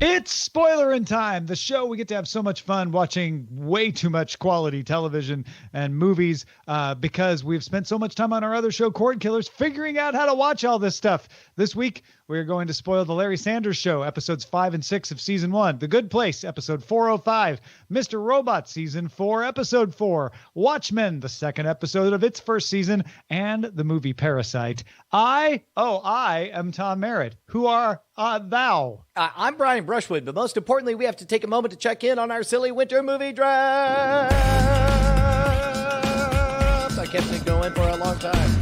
It's Spoilerin time, the show we get to have so much fun watching way too much quality television and movies because we've spent so much time on our other show, Cordkillers, figuring out how to watch all this stuff. This week, we're going to spoil the Larry Sanders Show, episodes 5 and 6 of season 1, The Good Place, episode 405, Mr. Robot, season 4, episode 4, Watchmen, the second episode of its first season, and the movie Parasite. I am Tom Merritt. Who are thou? I'm Brian Brushwood, but most importantly, we have to take a moment to check in on our silly winter movie draft. I kept it going for a long time.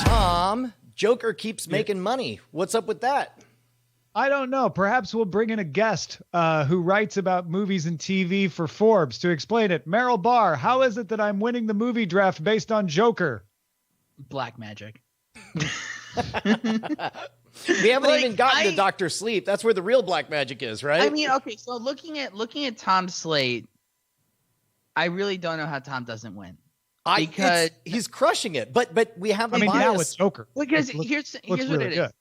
Tom, Joker keeps making money. What's up with that? I don't know. Perhaps we'll bring in a guest who writes about movies and TV for Forbes to explain it. Meryl Barr, how is it that I'm winning the movie draft based on Joker? Black magic. We haven't even gotten to Dr. Sleep. That's where the real black magic is, right? I mean, okay, so looking at Tom's slate, I really don't know how Tom doesn't win. Because he's crushing it, but we have a bias. Now it's Joker. Because here's really what it is. good.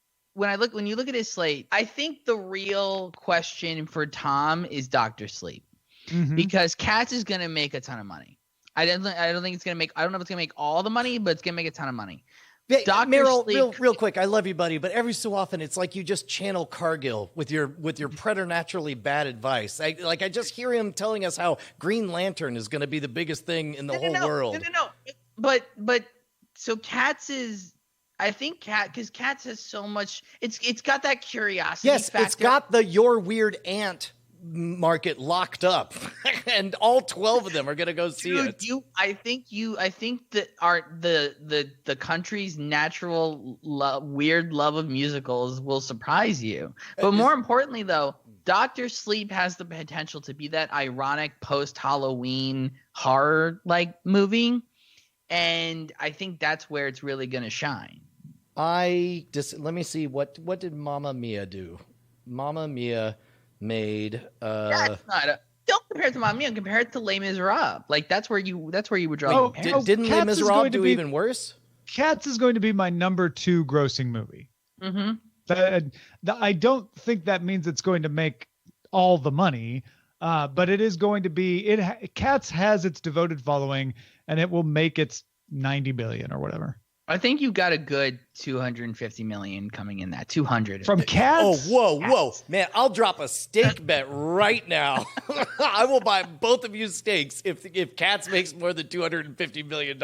When you look at his slate, I think the real question for Tom is Dr. Sleep. Mm-hmm. Because Cats is going to make a ton of money. I don't think it's going to make, I don't know if it's going to make all the money, but it's going to make a ton of money. Meryl, real quick, I love you, buddy, but every so often it's like you just channel Cargill with your preternaturally bad advice. I just hear him telling us how Green Lantern is going to be the biggest thing in the whole world. No. But so Cats is, I think because Cats has so much. It's got that curiosity. Yes, factor. It's got the Your Weird Aunt market locked up, and all 12 of them are gonna go see it. I think that the country's natural weird love of musicals will surprise you. But more importantly, though, Dr. Sleep has the potential to be that ironic post-Halloween horror movie, and I think that's where it's really gonna shine. Let me see, what did Mamma Mia do? Mamma Mia made don't compare it to Mamma Mia, compare it to Les Miserables. That's where you would draw. Didn't Les Miserables do even worse? Cats is going to be my number 2 grossing movie. Mm-hmm. I don't think that means it's going to make all the money, but it is going to be. Cats has its devoted following, and it will make its 90 billion or whatever. I think you got a good 250 million coming in that 200 from Cats. Oh, whoa, man! I'll drop a steak bet right now. I will buy both of you steaks if Cats makes more than $250 million.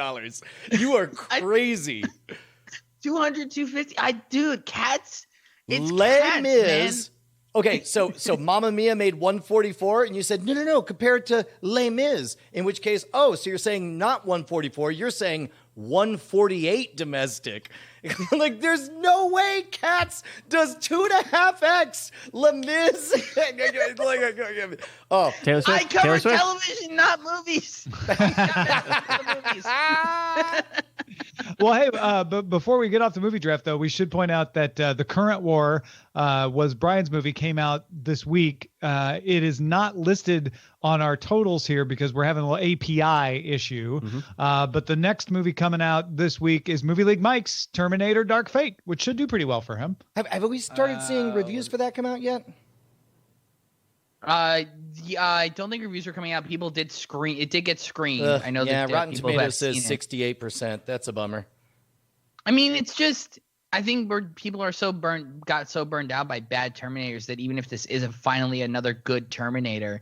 You are crazy. 200, 250. Dude, Cats. It's Les Cats, Mis. man. Okay, so Mamma Mia made 144, and you said no, compare it to Les Mis. In which case, so you're saying not 144, you're saying 148 domestic. There's no way Cats does 2.5x Les Mis. Taylor Swift. I cover television, not movies. Well, hey, but before we get off the movie draft, though, we should point out that The Current War was Brian's movie, came out this week. It is not listed on our totals here because we're having a little API issue. Mm-hmm. But the next movie coming out this week is Movie League Mike's Terminator Dark Fate, which should do pretty well for him. Have we started seeing reviews for that come out yet? Yeah, I don't think reviews are coming out. People did screen. It did get screened. I know. Yeah, that Rotten Tomatoes says 68%. That's a bummer. I mean, it's just. I think people are got so burned out by bad Terminators that even if this isn't finally another good Terminator,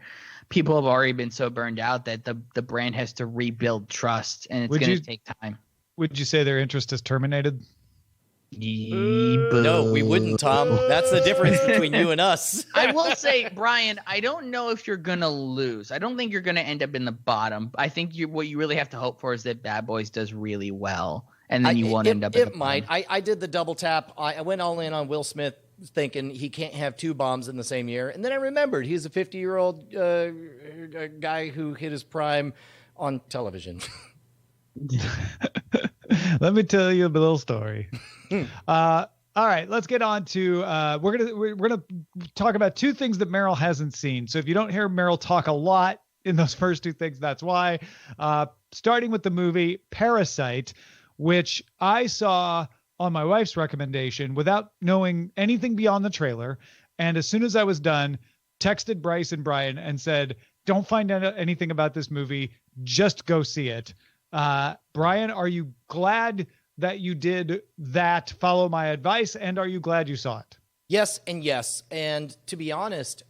people have already been so burned out that the brand has to rebuild trust, and it's going to take time. Would you say their interest is terminated? No, we wouldn't, Tom. That's the difference between you and us. I will say, Brian, I don't know if you're going to lose. I don't think you're going to end up in the bottom. I think what you really have to hope for is that Bad Boys does really well, and then you won't end up in the bottom. It might. I did the double tap. I went all in on Will Smith thinking he can't have 2 bombs in the same year. And then I remembered he's a 50-year-old guy who hit his prime on television. Let me tell you a little story. All right, let's get on to we're gonna talk about 2 things that Meryl hasn't seen. So if you don't hear Meryl talk a lot in those first 2 things, that's why. Starting with the movie Parasite, which I saw on my wife's recommendation without knowing anything beyond the trailer. And as soon as I was done, texted Bryce and Brian and said, don't find out anything about this movie. Just go see it. Brian, are you glad that you did that, follow my advice? And are you glad you saw it? Yes and yes. And to be honest,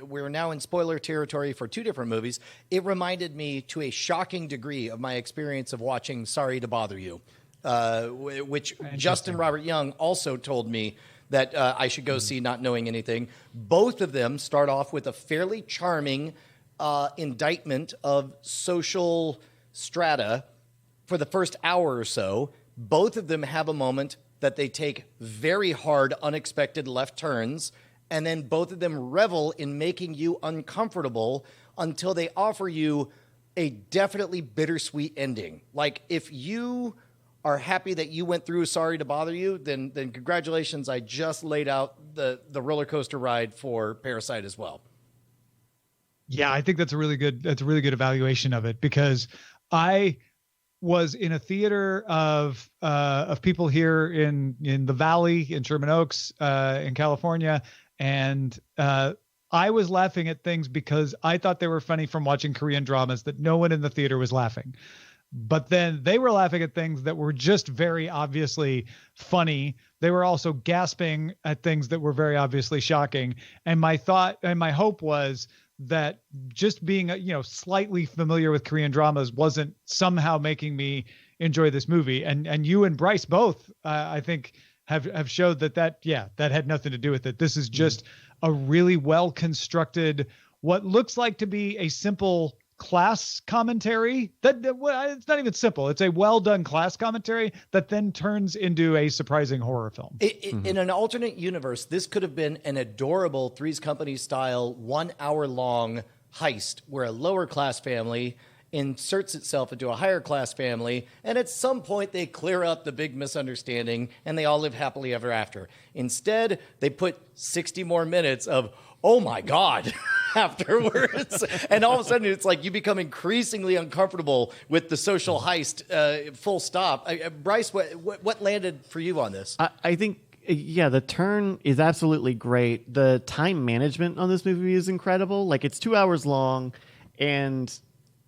we're now in spoiler territory for two different movies. It reminded me to a shocking degree of my experience of watching Sorry to Bother You, which Justin Robert Young also told me that I should go see, not knowing anything. Both of them start off with a fairly charming indictment of social strata for the first hour or so. Both of them have a moment that they take very hard, unexpected left turns, and then both of them revel in making you uncomfortable until they offer you a definitely bittersweet ending. Like, if you are happy that you went through Sorry to Bother You, then congratulations, I just laid out the roller coaster ride for Parasite as well. Yeah, I think that's a really good evaluation of it, because I was in a theater of people here in the Valley, in Sherman Oaks, in California. And I was laughing at things because I thought they were funny from watching Korean dramas that no one in the theater was laughing. But then they were laughing at things that were just very obviously funny. They were also gasping at things that were very obviously shocking. And my thought and my hope was that just being, slightly familiar with Korean dramas wasn't somehow making me enjoy this movie. And you and Bryce both, I think, have showed that had nothing to do with it. This is just a really well constructed, what looks like to be a simple class commentary. It's not even simple. It's a well done class commentary that then turns into a surprising horror film. In an alternate universe, this could have been an adorable Three's Company style 1 hour long heist where a lower class family inserts itself into a higher class family, and at some point they clear up the big misunderstanding and they all live happily ever after. Instead, they put 60 more minutes of, oh my God, afterwards. And all of a sudden, it's like you become increasingly uncomfortable with the social heist, full stop. Bryce, what landed for you on this? I think, the turn is absolutely great. The time management on this movie is incredible. Like, it's 2 hours long, and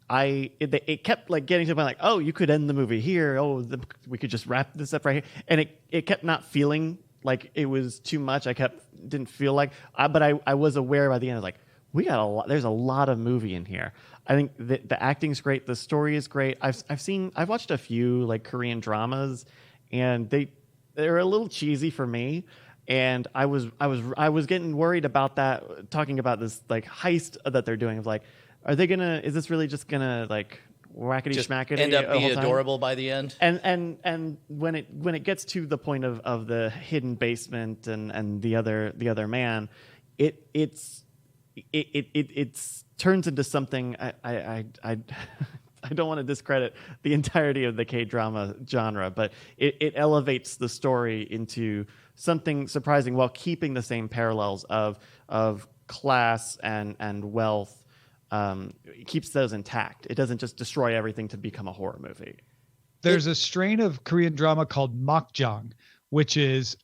it kept like getting to the point like, oh, you could end the movie here. Oh, we could just wrap this up right here. And it kept not feeling like it was too much. Didn't feel like, but I was aware by the end, I was like, we got a lot. There's a lot of movie in here. I think the acting's great. The story is great. I've watched a few like Korean dramas, and they're a little cheesy for me. And I was getting worried about that, talking about this like heist that they're doing. Of like, is this really just gonna like whackety schmackety end up being adorable by the end? And when it gets to the point of the hidden basement and the other man, it turns into something. I don't want to discredit the entirety of the K-drama genre, but it elevates the story into something surprising while keeping the same parallels of class and wealth. It keeps those intact. It doesn't just destroy everything to become a horror movie. There's a strain of Korean drama called makjang, which is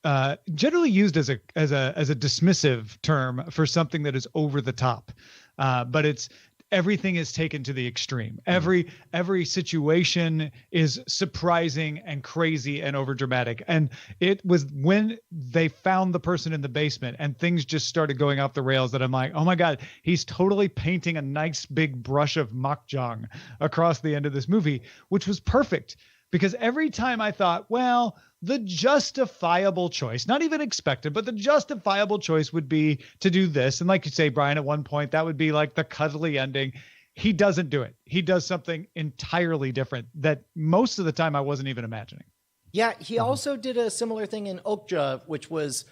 generally used as a dismissive term for something that is over the top, but everything is taken to the extreme. Every situation is surprising and crazy and overdramatic. And it was when they found the person in the basement and things just started going off the rails that I'm like, oh my God, he's totally painting a nice big brush of makjang across the end of this movie, which was perfect. Because every time I thought, well, the justifiable choice, not even expected, but the justifiable choice would be to do this. And like you say, Brian, at one point, that would be like the cuddly ending. He doesn't do it. He does something entirely different that most of the time I wasn't even imagining. Yeah, he also did a similar thing in Okja, which was,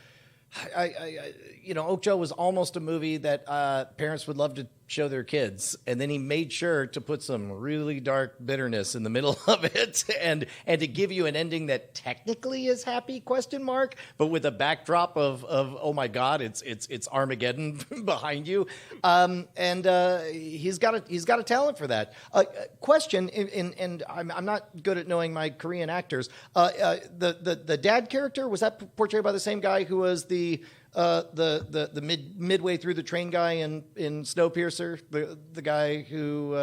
Okja was almost a movie that parents would love to show their kids, and then he made sure to put some really dark bitterness in the middle of it, and to give you an ending that technically is happy, but with a backdrop of oh my god, it's Armageddon behind you. He's got a talent for that. Question, and I'm not good at knowing my Korean actors. The dad character, was that portrayed by the same guy who was the midway through the train guy in Snowpiercer, the guy who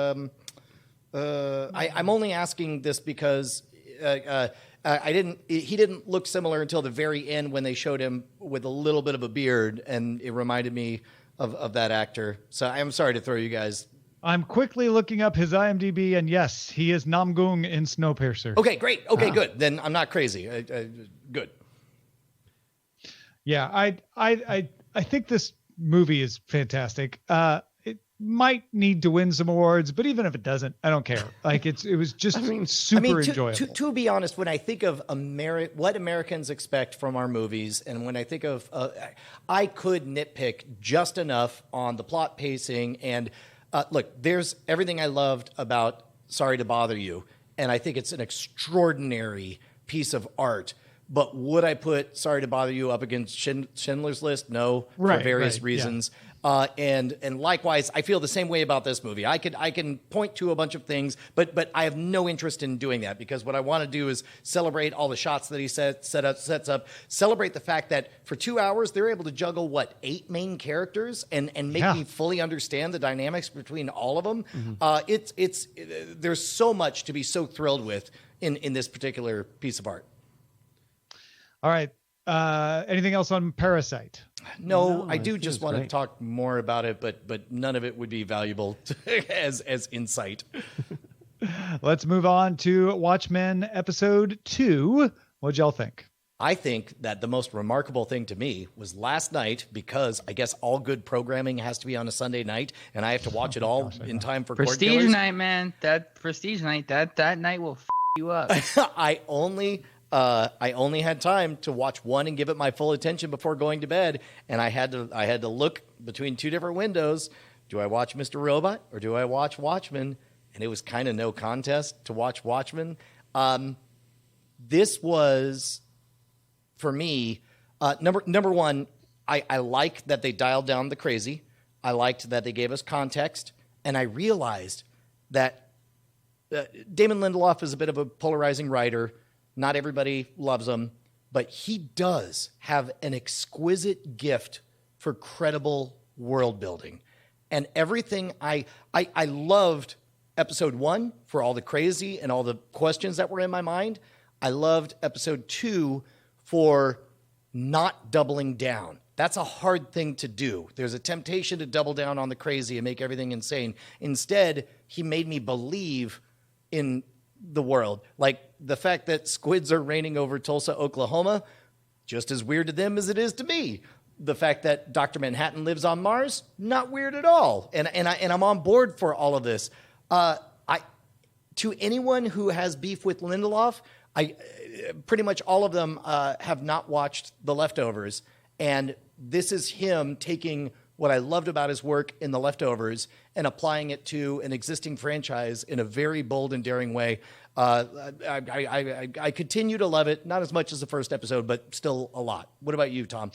I'm only asking this because he didn't look similar until the very end when they showed him with a little bit of a beard, and it reminded me of that actor. So I'm sorry to throw you guys. I'm quickly looking up his IMDb, and yes, he is Namgung in Snowpiercer. Okay, great. Okay, good. Then I'm not crazy. Good. Yeah, I think this movie is fantastic. It might need to win some awards, but even if it doesn't, I don't care. Like it was just super enjoyable. To be honest, when I think of what Americans expect from our movies, and when I think of, I could nitpick just enough on the plot pacing. And look, there's everything I loved about Sorry to Bother You, and I think it's an extraordinary piece of art. But would I put Sorry to Bother You up against Schindler's List? No, for various reasons. Yeah. And likewise, I feel the same way about this movie. I can point to a bunch of things, but I have no interest in doing that, because what I want to do is celebrate all the shots that he sets up, celebrate the fact that for 2 hours they're able to juggle 8 main characters and make me fully understand the dynamics between all of them. Mm-hmm. There's so much to be so thrilled with in this particular piece of art. All right. Anything else on Parasite? No, I do just want to talk more about it, but none of it would be valuable as insight. Let's move on to Watchmen episode 2. What'd y'all think? I think that the most remarkable thing to me was last night, because I guess all good programming has to be on a Sunday night, and I have to watch it all in time for Prestige Cordkillers. night, man. That Prestige night, that night will you up. I only had time to watch one and give it my full attention before going to bed, and I had to look between 2 different windows. Do I watch Mr. Robot or do I watch Watchmen? And it was kind of no contest to watch Watchmen. This was, for me, number one, I like that they dialed down the crazy. I liked that they gave us context, and I realized that Damon Lindelof is a bit of a polarizing writer. Not everybody loves him, but he does have an exquisite gift for credible world building. And everything I loved episode 1 for all the crazy and all the questions that were in my mind. I loved episode 2 for not doubling down. That's a hard thing to do. There's a temptation to double down on the crazy and make everything insane. Instead, he made me believe in the world. Like the fact that squids are raining over Tulsa, Oklahoma, just as weird to them as it is to me. The fact that Dr. Manhattan lives on Mars, not weird at all. And I'm on board for all of this. To anyone who has beef with Lindelof, pretty much all of them have not watched The Leftovers. And this is him taking what I loved about his work in The Leftovers and applying it to an existing franchise in a very bold and daring way. I continue to love it, not as much as the first episode, but still a lot. What about you, Tom?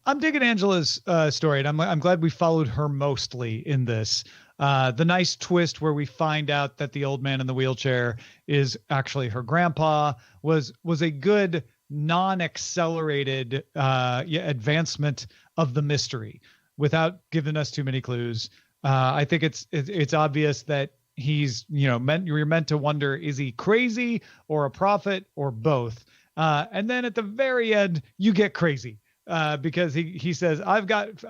I'm digging Angela's story, and I'm glad we followed her mostly in this. The nice twist where we find out that the old man in the wheelchair is actually her grandpa was a good non-accelerated advancement of the mystery without giving us too many clues. I think it's obvious that he's, you're meant to wonder, is he crazy or a prophet or both? And then at the very end, you get crazy. Because he says, I've got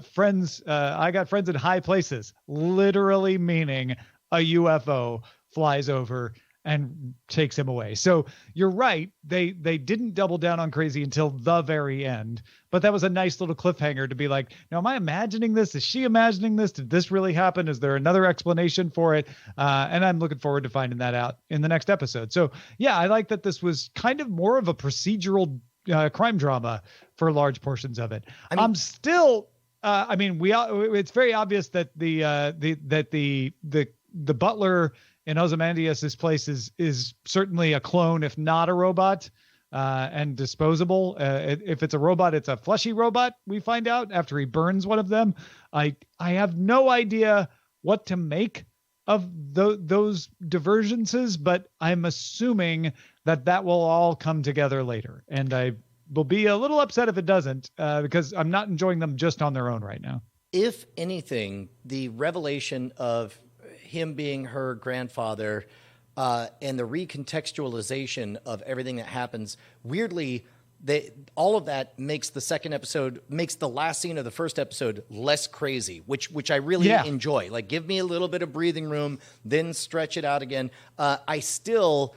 friends. I got friends in high places, literally meaning a UFO flies over and takes him away. So you're right. They didn't double down on crazy until the very end, but that was a nice little cliffhanger to be like, now, am I imagining this? Is she imagining this? Did this really happen? Is there another explanation for it? And I'm looking forward to finding that out in the next episode. So yeah, I like that this was kind of more of a procedural crime drama for large portions of it. I'm still I mean, it's very obvious that the butler in Ozymandias' place is certainly a clone, if not a robot, and disposable. If it's a robot, it's a fleshy robot. We find out after he burns one of them. I have no idea what to make of those divergences, but I'm assuming that will all come together later, and I will be a little upset if it doesn't, because I'm not enjoying them just on their own right now. If anything, the revelation of him being her grandfather and the recontextualization of everything that happens, weirdly, all of that makes the last scene of the first episode less crazy, which I really enjoy. Like, give me a little bit of breathing room, then stretch it out again. I still...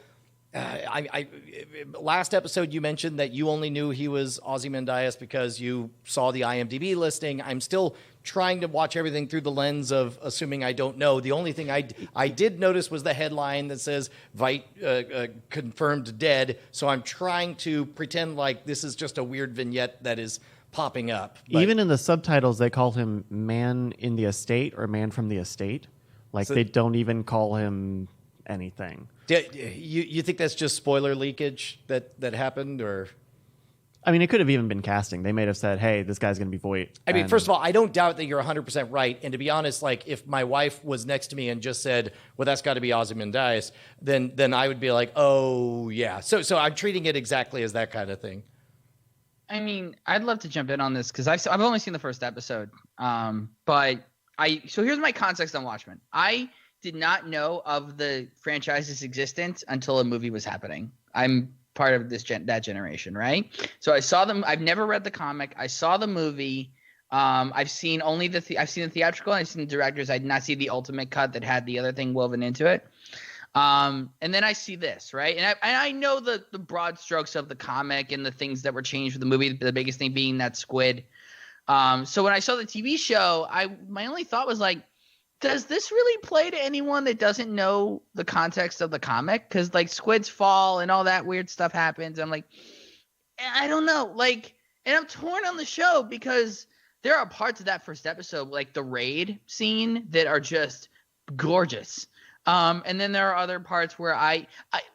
last episode you mentioned that you only knew he was Ozymandias because you saw the IMDb listing. I'm still trying to watch everything through the lens of assuming I don't know. The only thing I did notice was the headline that says Veidt confirmed dead. So I'm trying to pretend like this is just a weird vignette that is popping up. But even in the subtitles, they call him Man in the Estate or Man from the Estate. Like, they don't even call him anything. You think that's just spoiler leakage that happened, or? I mean, it could have even been casting. They may have said, "Hey, this guy's going to be Voight." I mean, first of all, I don't doubt that you're 100% right. And to be honest, like, if my wife was next to me and just said, "Well, that's got to be Ozymandias," then I would be like, "Oh, yeah." So I'm treating it exactly as that kind of thing. I mean, I'd love to jump in on this because I've only seen the first episode. So here's my context on Watchmen. I did not know of the franchise's existence until a movie was happening. I'm part of that generation, right? So I saw them. I've never read the comic. I saw the movie. I've seen only the theatrical. I've seen the directors. I did not see the ultimate cut that had the other thing woven into it. And then I see this, right? And I know the broad strokes of the comic and the things that were changed for the movie. The biggest thing being that squid. So when I saw the TV show, my only thought was like, does this really play to anyone that doesn't know the context of the comic? Because, like, squids fall and all that weird stuff happens. I'm like, I don't know. Like, and I'm torn on the show because there are parts of that first episode, like the raid scene, that are just gorgeous. And then there are other parts where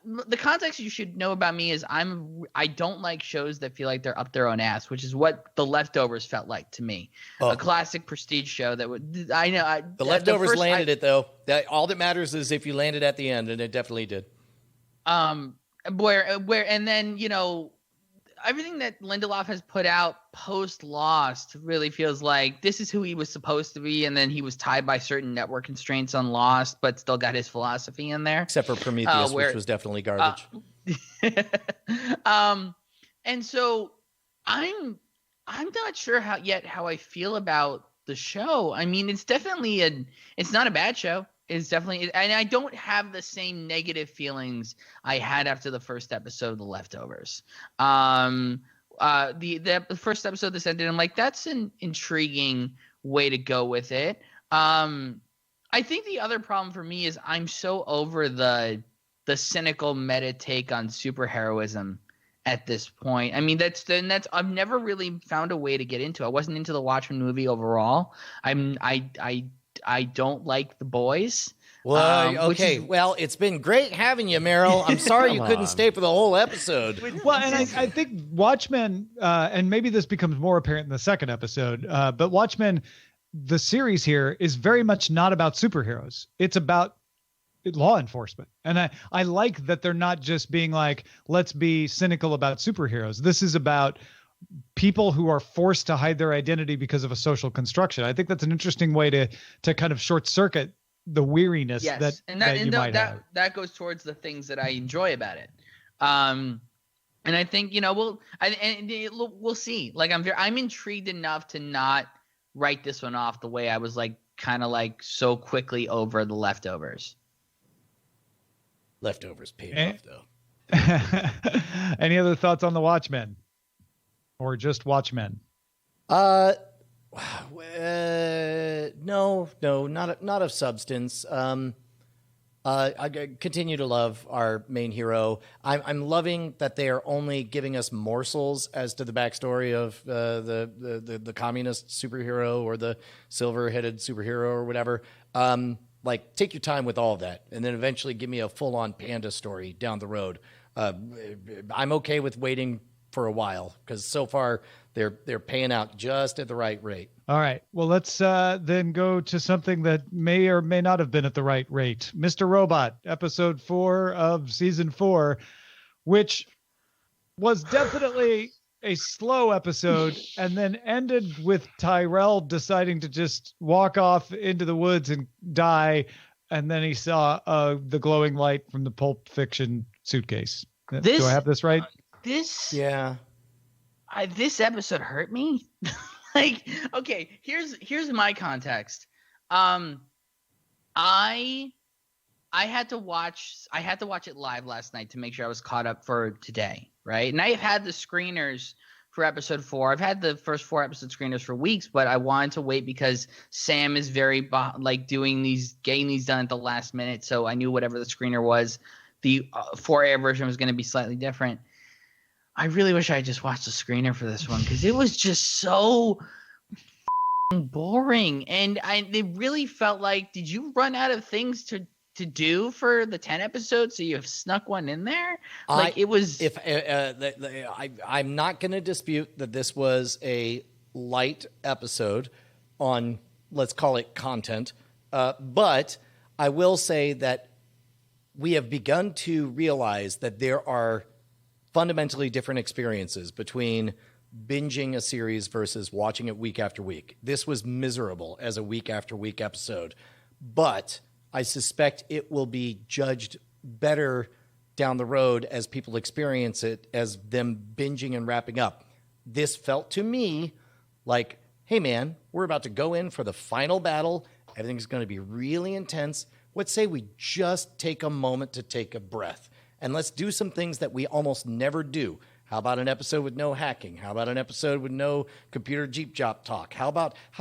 the context you should know about me is I don't like shows that feel like they're up their own ass, which is what The Leftovers felt like to me. A classic prestige show that would, I know. The Leftovers landed it though. All that matters is if you landed at the end, and it definitely did. And then, you know, everything that Lindelof has put out post Lost really feels like this is who he was supposed to be, and then he was tied by certain network constraints on Lost, but still got his philosophy in there. Except for Prometheus, which was definitely garbage. And so I'm not sure how I feel about the show. I mean, it's definitely it's not a bad show. It's definitely, and I don't have the same negative feelings I had after the first episode of The Leftovers. The first episode this ended, I'm like, that's an intriguing way to go with it. I think the other problem for me is I'm so over the cynical meta take on superheroism at this point. I mean, that's I've never really found a way to get into. I wasn't into the Watchmen movie overall. I don't like The Boys. Well, okay. Well, it's been great having you, Meryl. I'm sorry you couldn't stay for the whole episode. Well, and I think Watchmen, and maybe this becomes more apparent in the second episode, but Watchmen, the series here, is very much not about superheroes. It's about law enforcement. And I like that they're not just being like, let's be cynical about superheroes. This is about people who are forced to hide their identity because of a social construction. I think that's an interesting way to kind of short circuit the weariness that you might have. That goes towards the things that I enjoy about it. And I think, you know, we'll see. Like, I'm intrigued enough to not write this one off the way I was like kind of like so quickly over The Leftovers. Leftovers paid off though. Any other thoughts on The Watchmen? Or just Watchmen? No, not of substance. Continue to love our main hero. I'm loving that they are only giving us morsels as to the backstory of the communist superhero or the silver-headed superhero or whatever. Like, take your time with all of that, and then eventually give me a full-on panda story down the road. I'm okay with waiting for a while because so far they're paying out just at the right rate. All right. Well, let's then go to something that may or may not have been at the right rate. Mr. Robot, episode 4 of season 4, which was definitely a slow episode and then ended with Tyrell deciding to just walk off into the woods and die. And then he saw the glowing light from the Pulp Fiction suitcase. Do I have this right? This episode hurt me. Like, okay, here's my context. I had to watch it live last night to make sure I was caught up for today, right? And I've had the screeners for episode 4. I've had the first 4 episode screeners for weeks, but I wanted to wait because Sam is very getting these done at the last minute. So I knew whatever the screener was, the 4A version was going to be slightly different. I really wish I had just watched the screener for this one because it was just so boring. And it really felt like, did you run out of things to do for the 10 episodes, so you have snuck one in there? Like, it was. If I'm not going to dispute that this was a light episode on, let's call it content, but I will say that we have begun to realize that there are fundamentally different experiences between binging a series versus watching it week after week. This was miserable as a week after week episode, but I suspect it will be judged better down the road as people experience it as them binging and wrapping up. This felt to me like, hey man, we're about to go in for the final battle. Everything's going to be really intense. Let's say we just take a moment to take a breath. And let's do some things that we almost never do. How about an episode with no hacking? How about an episode with no computer Jeep Jop talk? How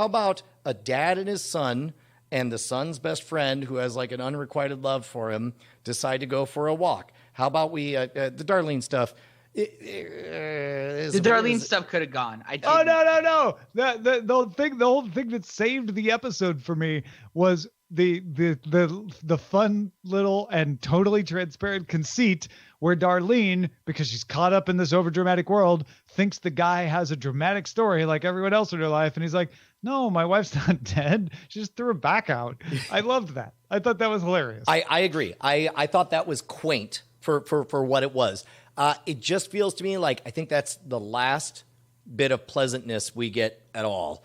about a dad and his son and the son's best friend who has like an unrequited love for him decide to go for a walk? How about we the Darlene stuff? The Darlene stuff could have gone. No. The whole thing that saved the episode for me was the fun little and totally transparent conceit where Darlene, because she's caught up in this overdramatic world, thinks the guy has a dramatic story like everyone else in her life, and he's like, no, my wife's not dead, she just threw her back out. I loved that. I thought that was hilarious. I agree. I thought that was quaint for what it was. It just feels to me like I think that's the last bit of pleasantness we get at all.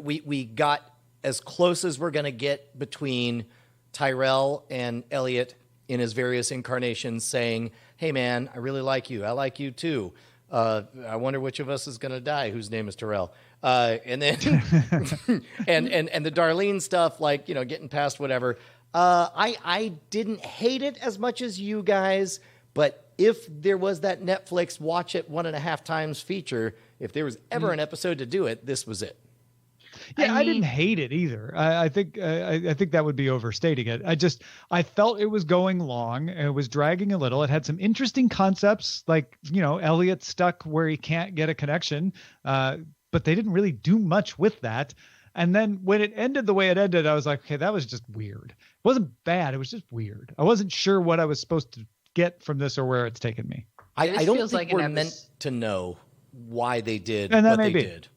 We got as close as we're going to get between Tyrell and Elliot in his various incarnations saying, hey man, I really like you. I like you too. I wonder which of us is going to die, whose name is Tyrell. And then, and the Darlene stuff, like, you know, getting past whatever. I didn't hate it as much as you guys, but if there was that Netflix watch it 1.5 times feature, if there was ever an episode to do it, this was it. Yeah, I didn't hate it either. I think that would be overstating it. I felt it was going long. It was dragging a little. It had some interesting concepts, like, you know, Elliot stuck where he can't get a connection, but they didn't really do much with that. And then when it ended the way it ended, I was like, okay, that was just weird. It wasn't bad. It was just weird. I wasn't sure what I was supposed to get from this or where it's taken me. I don't think like we're meant to know why they did what they did.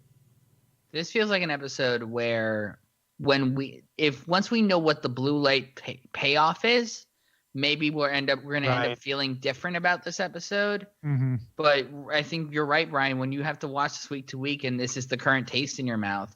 This feels like an episode where once we know what the blue light payoff is, maybe we're going to end up feeling different about this episode. Mm-hmm. But I think you're right, Brian. When you have to watch this week to week, and this is the current taste in your mouth,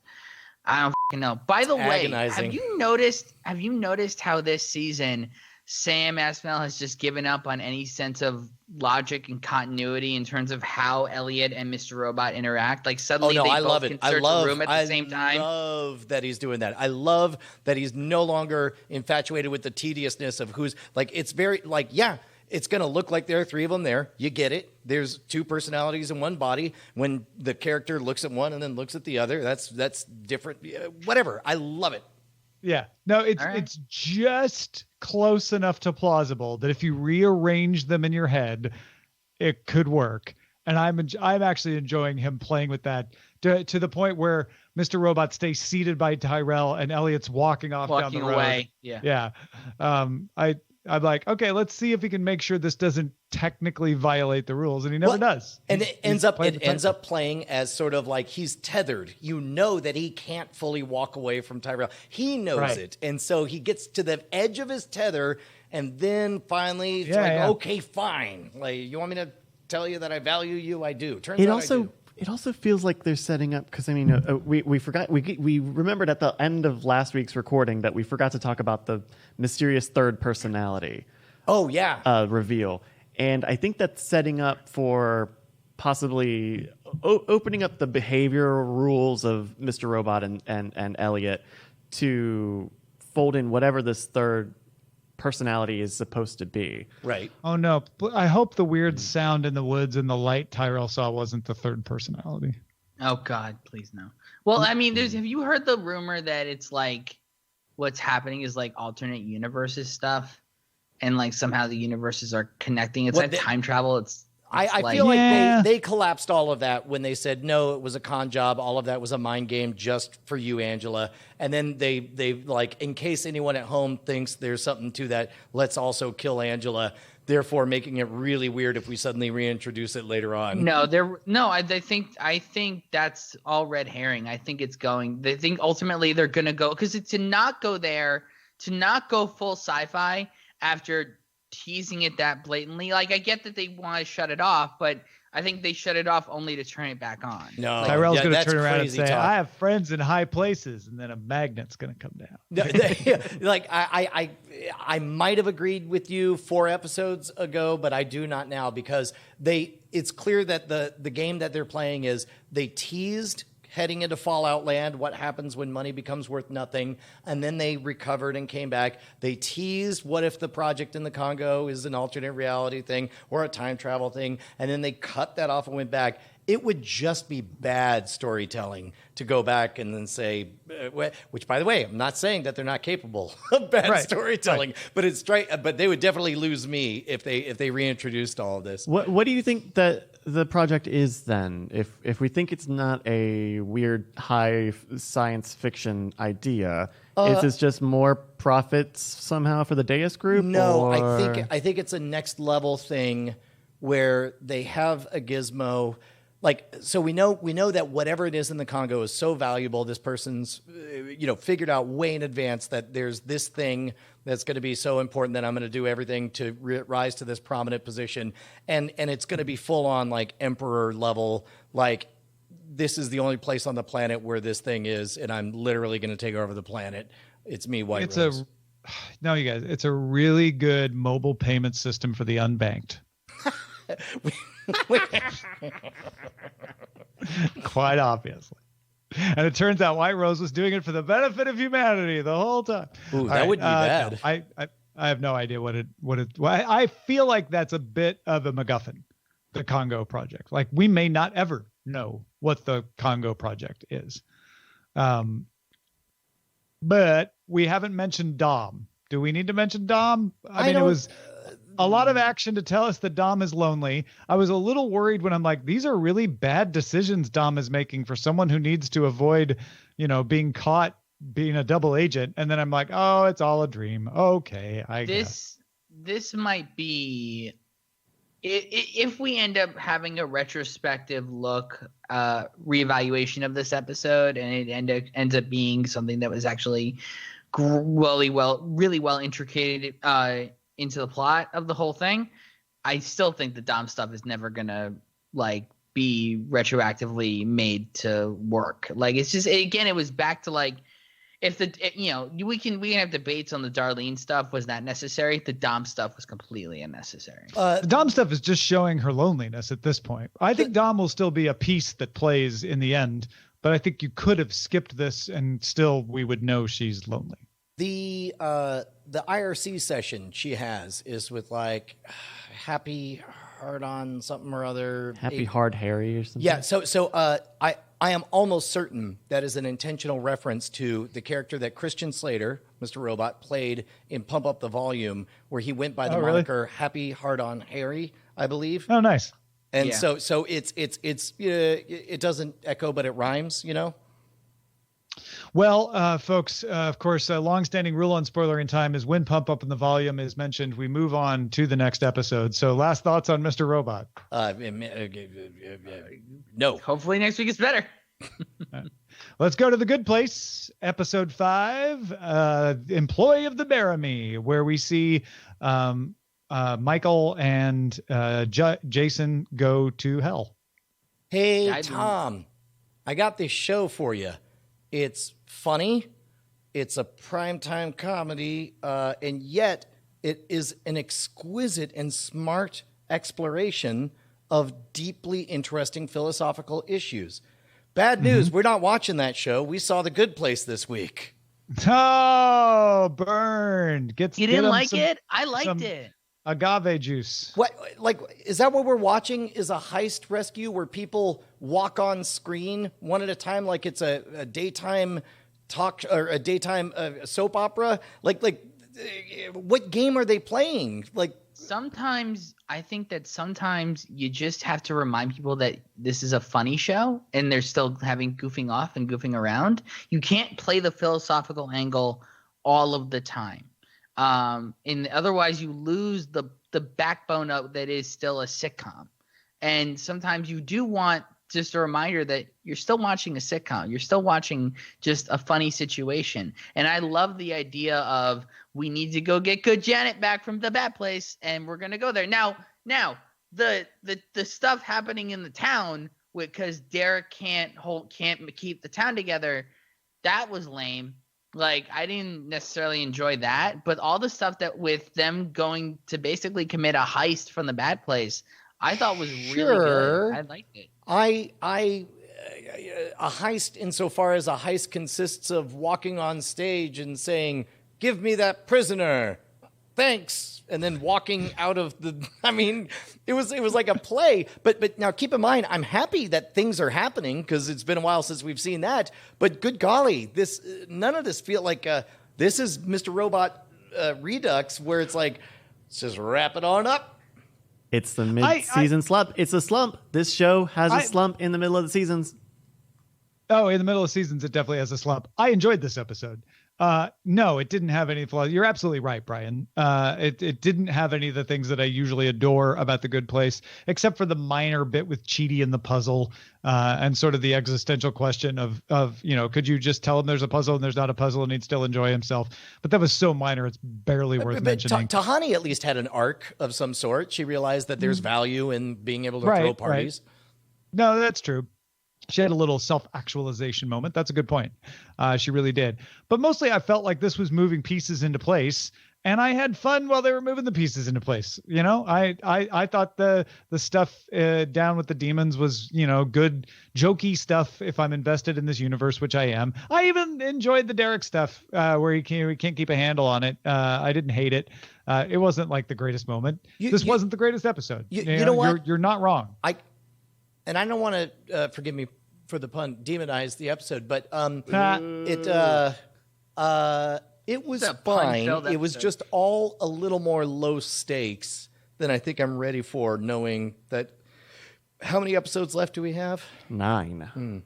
I don't know. By the way, have you noticed how this season Sam Aspinall has just given up on any sense of logic and continuity in terms of how Elliot and Mr. Robot interact? Like suddenly they both can search the room at the same time. I love that he's doing that. I love that he's no longer infatuated with the tediousness of who's like, it's very like, yeah, it's going to look like there are 3 of them there. You get it. There's 2 personalities in one body. When the character looks at one and then looks at the other, that's different. Whatever. I love it. Yeah. No, it's All right. it's just close enough to plausible that if you rearrange them in your head, it could work. And I'm actually enjoying him playing with that to the point where Mr. Robot stays seated by Tyrell and Elliot's walking off down Walking the road. away. Yeah. Yeah. I'm like, okay, let's see if he can make sure this doesn't technically violate the rules, and he never does. And He's- it ends he's up playing it the ends tightrope. up playing as sort of like he's tethered. You know that he can't fully walk away from Tyrell. He knows Right. it, and so he gets to the edge of his tether, and then finally it's Yeah, like, yeah. okay, fine. Like, you want me to tell you that I value you? I do. Turns It out I also do. it also feels like they're setting up because I mean we forgot we remembered at the end of last week's recording that we forgot to talk about the mysterious third personality Oh yeah. reveal, and I think that's setting up for possibly opening up the behavioral rules of Mr. Robot and Elliot to fold in whatever this third personality is supposed to be. Right. Oh no! I hope the weird sound in the woods and the light Tyrell saw wasn't the third personality. Oh God, please no. Well, I mean, have you heard the rumor that it's like what's happening is like alternate universes stuff, and like somehow the universes are connecting. It's Well, like they- time travel. It's I like- feel like Yeah. they collapsed all of that when they said no, it was a con job. All of that was a mind game just for you, Angela. And then they like, in case anyone at home thinks there's something to that, let's also kill Angela. Therefore, making it really weird if we suddenly reintroduce it later on. I think that's all red herring. I think it's going. They think ultimately they're gonna go because to not go there, to not go full sci-fi after teasing it that blatantly. Like I get that they want to shut it off, but I think they shut it off only to turn it back on. No, Tyrell's going to that's turn around and crazy say, talk. "I have friends in high places," and then a magnet's going to come down. Like I might have agreed with you 4 episodes ago, but I do not now because it's clear that the game that they're playing is they teased heading into Fallout Land what happens when money becomes worth nothing, and then they recovered and came back. They teased what if the project in the Congo is an alternate reality thing or a time travel thing, and then they cut that off and went back. It would just be bad storytelling to go back and then say, which, by the way, I'm not saying that they're not capable of bad Right, storytelling, but it's but they would definitely lose me if they reintroduced all of this. What do you think that the project is then? If we think it's not a weird high science fiction idea, is this just more profits somehow for the Deus group? No, or- I think it's a next level thing where they have a gizmo. Like, so we know that whatever it is in the Congo is so valuable. This person's, figured out way in advance that there's this thing that's going to be so important that I'm going to do everything to rise to this prominent position. And it's going to be full on like emperor level. Like, this is the only place on the planet where this thing is. And I'm literally going to take over the planet. It's me, White Rose. No, you guys, it's a really good mobile payment system for the unbanked. Quite obviously. And it turns out White Rose was doing it for the benefit of humanity the whole time. Ooh, All that would be bad. No, I have no idea what I feel like that's a bit of a MacGuffin, the Congo project. Like we may not ever know what the Congo project is. But we haven't mentioned Dom. Do we need to mention Dom? I mean, it was a lot of action to tell us that Dom is lonely. I was a little worried when I'm like, these are really bad decisions Dom is making for someone who needs to avoid, being caught being a double agent. And then I'm like, oh, it's all a dream. Okay, I guess. This might be if we end up having a retrospective look, reevaluation of this episode, and it ends up being something that was actually really well intricated into the plot of the whole thing. I still think the Dom stuff is never gonna be retroactively made to work. Like it's just, again, it was back to like, if we can have debates on the Darlene stuff. Was that necessary? The Dom stuff was completely unnecessary. The Dom stuff is just showing her loneliness at this point. I think Dom will still be a piece that plays in the end, but I think you could have skipped this and still we would know she's lonely. The IRC session she has is with like Happy Hard on something or other. Happy Hard Harry or something. Yeah. So I am almost certain that is an intentional reference to the character that Christian Slater, Mr. Robot, played in Pump Up the Volume, where he went by the moniker Happy Hard-On Harry, I believe. Oh, nice. And so it doesn't echo, but it rhymes, you know? Well, folks, of course, a longstanding rule on Spoilerin Time is when Pump Up in the Volume is mentioned, we move on to the next episode. So last thoughts on Mr. Robot? No. Hopefully next week is better. Let's go to The Good Place, episode 5, Employee of the Baramy, where we see Michael and Jason go to hell. Hey, Tom, I got this show for you. It's funny, it's a primetime comedy, and yet it is an exquisite and smart exploration of deeply interesting philosophical issues. Bad news, we're not watching that show. We saw The Good Place this week. Oh, burned. You didn't like it? I liked it. Agave juice. What, like, is that what we're watching? Is a heist rescue where people walk on screen one at a time, like it's a daytime talk or a daytime soap opera? Like, what game are they playing? Like, sometimes I think that sometimes you just have to remind people that this is a funny show and they're still goofing off and goofing around. You can't play the philosophical angle all of the time. And otherwise you lose the backbone of that is still a sitcom. And sometimes you do want just a reminder that you're still watching a sitcom. You're still watching just a funny situation. And I love the idea of we need to go get good Janet back from the bad place, and we're gonna go there. Now the stuff happening in the town because Derek can't keep the town together, that was lame. Like, I didn't necessarily enjoy that, but all the stuff that with them going to basically commit a heist from the bad place, I thought was really good. I liked it. A heist, insofar as a heist consists of walking on stage and saying, "Give me that prisoner, thanks," and then walking out of the. I mean, it was like a play. But now keep in mind, I'm happy that things are happening because it's been a while since we've seen that. But good golly, none of this feel like this is Mr. Robot Redux, where it's like, let's just wrap it on up. It's the mid-season slump. It's a slump. This show has a slump in the middle of the seasons. Oh, in the middle of seasons, it definitely has a slump. I enjoyed this episode. No, it didn't have any flaws. You're absolutely right, Brian. It didn't have any of the things that I usually adore about The Good Place, except for the minor bit with Chidi and the puzzle, and sort of the existential question of, could you just tell him there's a puzzle and there's not a puzzle and he'd still enjoy himself? But that was so minor, it's barely worth mentioning. Tahani at least had an arc of some sort. She realized that there's value in being able to throw parties. Right. No, that's true. She had a little self-actualization moment. That's a good point. She really did. But mostly I felt like this was moving pieces into place, and I had fun while they were moving the pieces into place. You know, I thought the stuff down with the demons was, good, jokey stuff if I'm invested in this universe, which I am. I even enjoyed the Derek stuff where he can't keep a handle on it. I didn't hate it. It wasn't like the greatest moment. This wasn't the greatest episode. You know what? You're not wrong. And I don't want to, forgive me for the pun, demonize the episode, but it was fine. It was just all a little more low stakes than I think I'm ready for, knowing that. How many episodes left do we have? 9.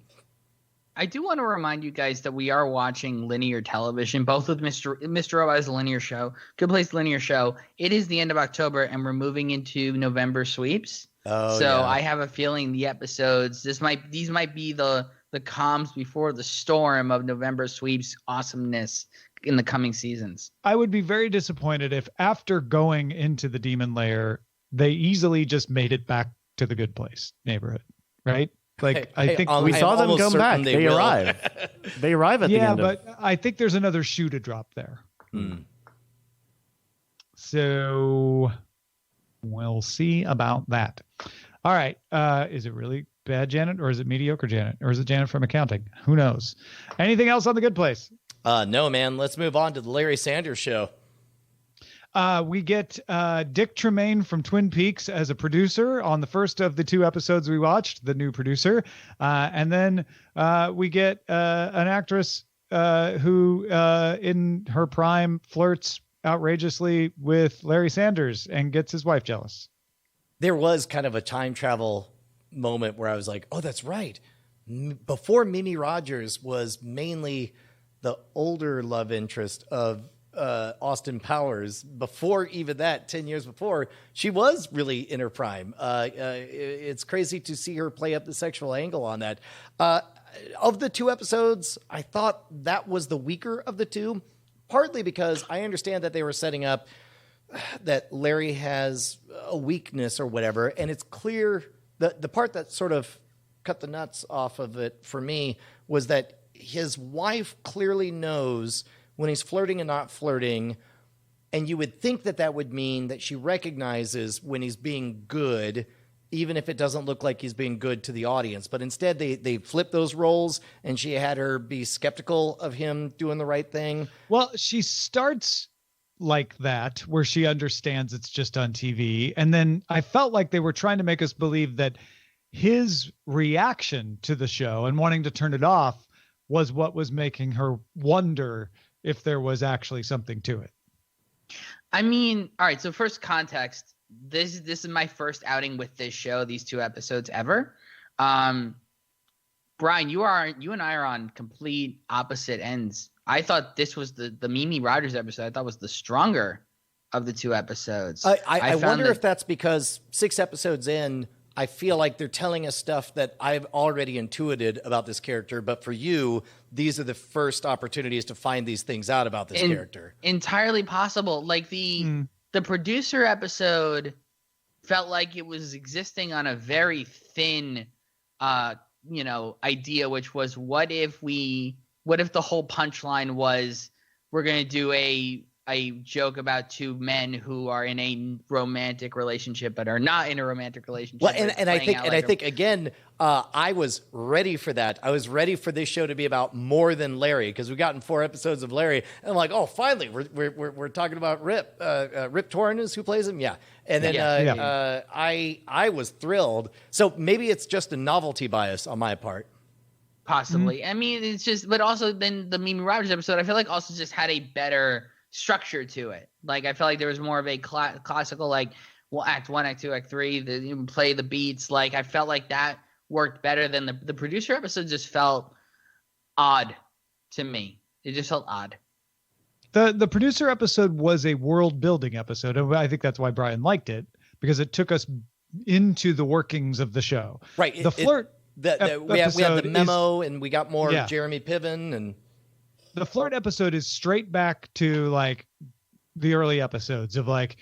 I do want to remind you guys that we are watching linear television, both with Mr. Robot is a linear show, Good Place linear show. It is the end of October, and we're moving into November sweeps. Oh, so yeah. I have a feeling the episodes, these might be the calms before the storm of November sweeps awesomeness in the coming seasons. I would be very disappointed if after going into the demon lair, they easily just made it back to the Good Place neighborhood, right? Like, I think we saw them come back. They arrive. They arrive at the end. Yeah, but I think there's another shoe to drop there. So we'll see about that. All right. Is it really bad Janet, or is it mediocre Janet, or is it Janet from accounting? Who knows? Anything else on The Good Place? No, man. Let's move on to the Larry Sanders Show. We get Dick Tremaine from Twin Peaks as a producer on the first of the 2 episodes we watched, the new producer. And then we get an actress who in her prime flirts outrageously with Larry Sanders and gets his wife jealous. There was kind of a time travel moment where I was like, oh, that's right. Before Mimi Rogers was mainly the older love interest of Austin Powers. Before even that, 10 years before, she was really in her prime. It's crazy to see her play up the sexual angle on that. Of the 2 episodes, I thought that was the weaker of the 2, partly because I understand that they were setting up that Larry has a weakness or whatever, and it's clear that the part that sort of cut the nuts off of it for me was that his wife clearly knows when he's flirting and not flirting, and you would think that that would mean that she recognizes when he's being good, even if it doesn't look like he's being good to the audience. But instead, they flipped those roles, and she had her be skeptical of him doing the right thing. Well, she starts like that, where she understands it's just on TV. And then I felt like they were trying to make us believe that his reaction to the show and wanting to turn it off was what was making her wonder if there was actually something to it. I mean, all right. So first context, this is my first outing with this show, these 2 episodes ever. Brian, you and I are on complete opposite ends. I thought this was the Mimi Rogers episode. I thought was the stronger of the 2 episodes. I wonder if that's because 6 episodes in, I feel like they're telling us stuff that I've already intuited about this character. But for you, these are the first opportunities to find these things out about this character. Entirely possible. Like the producer episode felt like it was existing on a very thin, idea, which was what if the whole punchline was we're going to do a joke about 2 men who are in a romantic relationship but are not in a romantic relationship. Well, and I think again, I was ready for that. I was ready for this show to be about more than Larry, because we've gotten 4 episodes of Larry, and I'm like, oh, finally, we're talking about Rip. Rip Torn is who plays him, yeah. And then I was thrilled. So maybe it's just a novelty bias on my part. Possibly. Mm-hmm. I mean, it's just, but also then the Mimi Rogers episode, I feel like also just had a better structure to it. Like I felt like there was more of a classical, like, well, act 1, act 2, act 3, you play the beats. Like I felt like that worked better than the producer episode. Just felt odd to me. It just felt odd. The producer episode was a world building episode, and I think that's why Brian liked it, because it took us into the workings of the show. Right. The flirt. We had the memo, and we got more Jeremy Piven, and the flirt episode is straight back to like the early episodes of like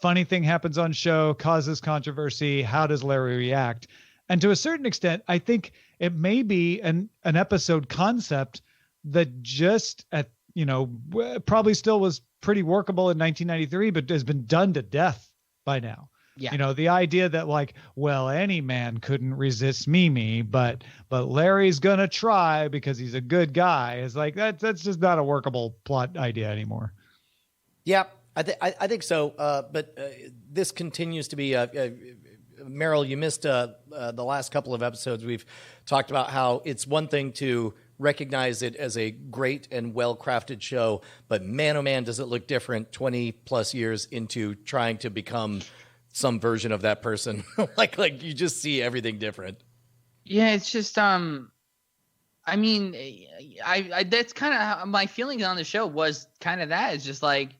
funny thing happens on show, causes controversy. How does Larry react? And to a certain extent, I think it may be an episode concept that just probably still was pretty workable in 1993, but has been done to death by now. Yeah. The idea that like, well, any man couldn't resist Mimi, but Larry's going to try because he's a good guy is like, that's just not a workable plot idea anymore. Yeah, I think so. But this continues to be Meryl, you missed the last couple of episodes. We've talked about how it's one thing to recognize it as a great and well-crafted show, but man, oh man, does it look different 20 plus years into trying to become some version of that person. like you just see everything different. Yeah, it's just I mean, I that's kind of how my feelings on the show was kind of that. It's just like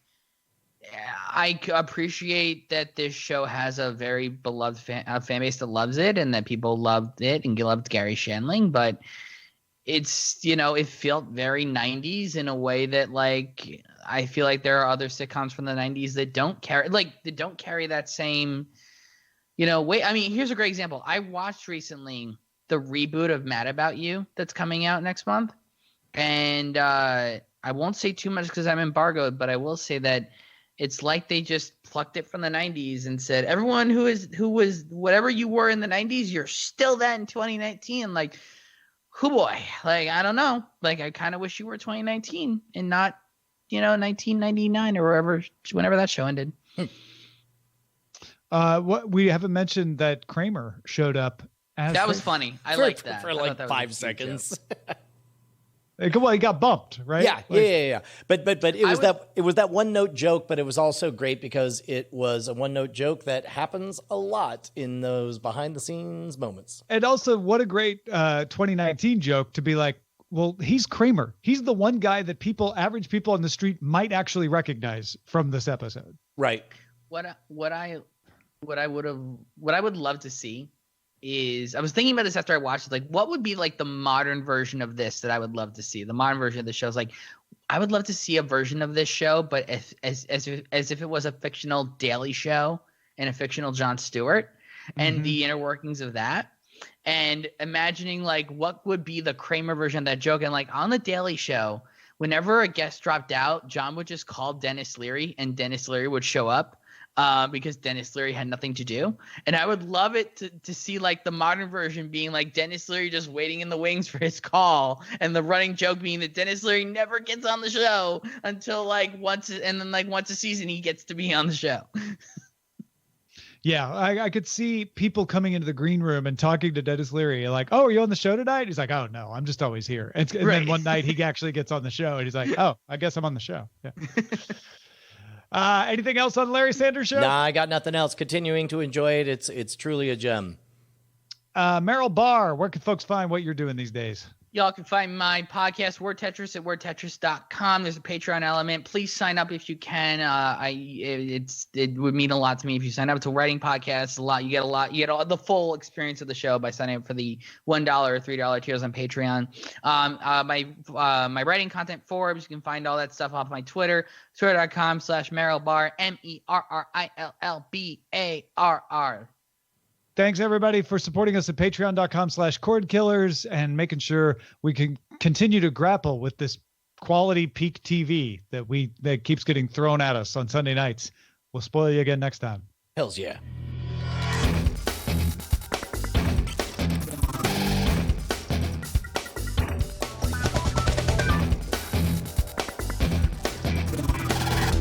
I appreciate that this show has a very beloved fan base that loves it, and that people loved it and loved Gary Shandling, but it's it felt very 90s in a way that like I feel like there are other sitcoms from the 90s that don't carry that same way. I mean, here's a great example. I watched recently the reboot of Mad About You that's coming out next month, and I won't say too much because I'm embargoed, but I will say that it's like they just plucked it from the 90s and said, everyone who was whatever you were in the 90s, you're still that in 2019. Like, who boy, like, I don't know. Like, I kind of wish you were 2019 and not 1999 or whenever that show ended. What we haven't mentioned that Kramer showed up. That was funny. I liked that. For like 5 seconds. Well, he got bumped, right? Yeah. But it was that one note joke, but it was also great because it was a one note joke that happens a lot in those behind the scenes moments. And also, what a great 2019 joke to be like, well, he's Kramer. He's the one guy that average people on the street might actually recognize from this episode. Right. What I would love to see is, I was thinking about this after I watched it, like what would be like the modern version of this that I would love to see. The modern version of the show is like, I would love to see a version of this show, but as if it was a fictional Daily Show and a fictional Jon Stewart and the inner workings of that. And imagining like what would be the Kramer version of that joke. And like on the Daily Show, whenever a guest dropped out, John would just call Dennis Leary and Dennis Leary would show up. Because Dennis Leary had nothing to do. And I would love it to see like the modern version being like Dennis Leary just waiting in the wings for his call. And the running joke being that Dennis Leary never gets on the show until like once a season he gets to be on the show. Yeah, I could see people coming into the green room and talking to Dennis Leary like, oh, are you on the show tonight? He's like, oh, no, I'm just always here. And then one night he actually gets on the show and he's like, oh, I guess I'm on the show. Yeah. Anything else on Larry Sanders Show? Nah, I got nothing else. Continuing to enjoy it. It's truly a gem. Meryl Barr, where can folks find what you're doing these days? Y'all can find my podcast, Word Tetris, at wordtetris.com. There's a Patreon element. Please sign up if you can. It would mean a lot to me if you sign up. It's a writing podcast. You get all the full experience of the show by signing up for the $1 or $3 tiers on Patreon. My writing content, Forbes, you can find all that stuff off my Twitter, twitter.com/Meryl Barr, MERRILBARR. Thanks, everybody, for supporting us at patreon.com/Cordkillers and making sure we can continue to grapple with this quality peak TV that keeps getting thrown at us on Sunday nights. We'll spoil you again next time. Hells yeah.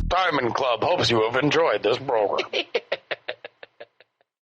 Diamond Club hopes you have enjoyed this program.